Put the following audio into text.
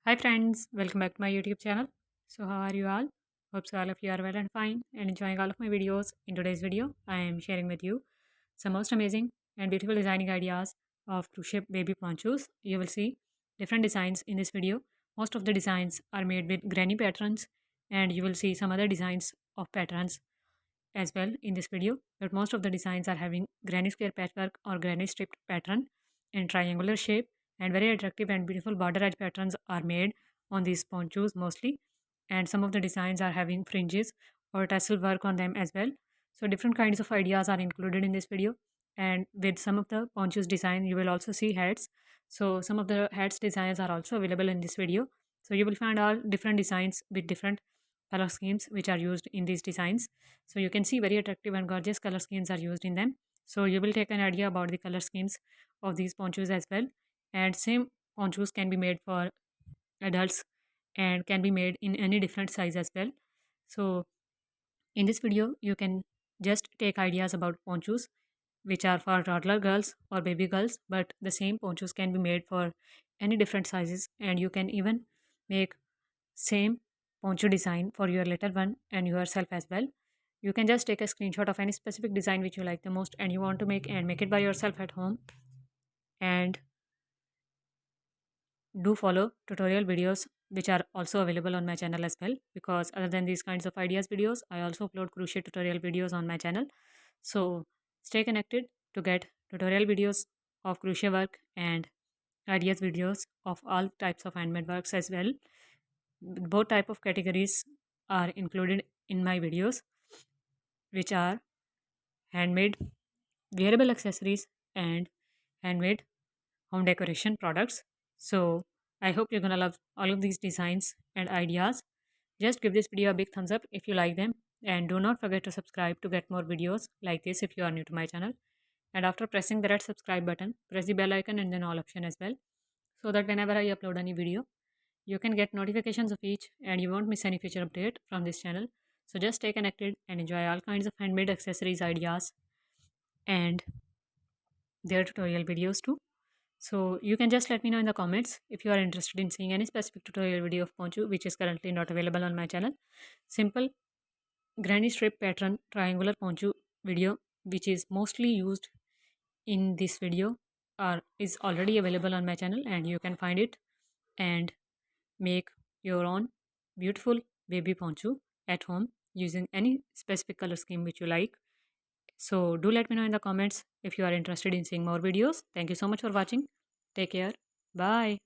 Hi friends, welcome back to my YouTube channel. So how are you all? Hope so all of you are well and fine and enjoying all of my videos. In today's video, I am sharing with you some most amazing and beautiful designing ideas of crochet baby ponchos. You will see different designs in this video. Most of the designs are made with granny patterns and you will see some other designs of patterns as well in this video, but most of the designs are having granny square patchwork or granny striped pattern in triangular shape, and very attractive and beautiful border edge patterns are made on these ponchos mostly, and some of the designs are having fringes or tassel work on them as well. So different kinds of ideas are included in this video, and with some of the ponchos design you will also see hats. So some of the hats designs are also available in this video. So you will find all different designs with different color schemes which are used in these designs. So you can see very attractive and gorgeous color schemes are used in them. So you will take an idea about the color schemes of these ponchos as well. And same ponchos can be made for adults and can be made in any different size as well. So in this video, you can just take ideas about ponchos which are for toddler girls or baby girls, but the same ponchos can be made for any different sizes, and you can even make same poncho design for your little one and yourself as well. You can just take a screenshot of any specific design which you like the most and you want to make and make it by yourself at home, and do follow tutorial videos which are also available on my channel as well, because other than these kinds of ideas videos I also upload crochet tutorial videos on my channel. So stay connected to get tutorial videos of crochet work and ideas videos of all types of handmade works as well. Both type of categories are included in my videos, which are handmade wearable accessories and handmade home decoration products. So I hope you're gonna love all of these designs and ideas. Just give this video a big thumbs up if you like them, and do not forget to subscribe to get more videos like this if you are new to my channel. And after pressing the red subscribe button, press the bell icon and then all option as well, so that whenever I upload any video, you can get notifications of each and you won't miss any future update from this channel. So just stay connected and enjoy all kinds of handmade accessories ideas and their tutorial videos too. So you can just let me know in the comments if you are interested in seeing any specific tutorial video of poncho which is currently not available on my channel. Simple granny strip pattern triangular poncho video which is mostly used in this video is already available on my channel, and you can find it and make your own beautiful baby poncho at home using any specific color scheme which you like. So do let me know in the comments if you are interested in seeing more videos. Thank you so much for watching. Take care. Bye.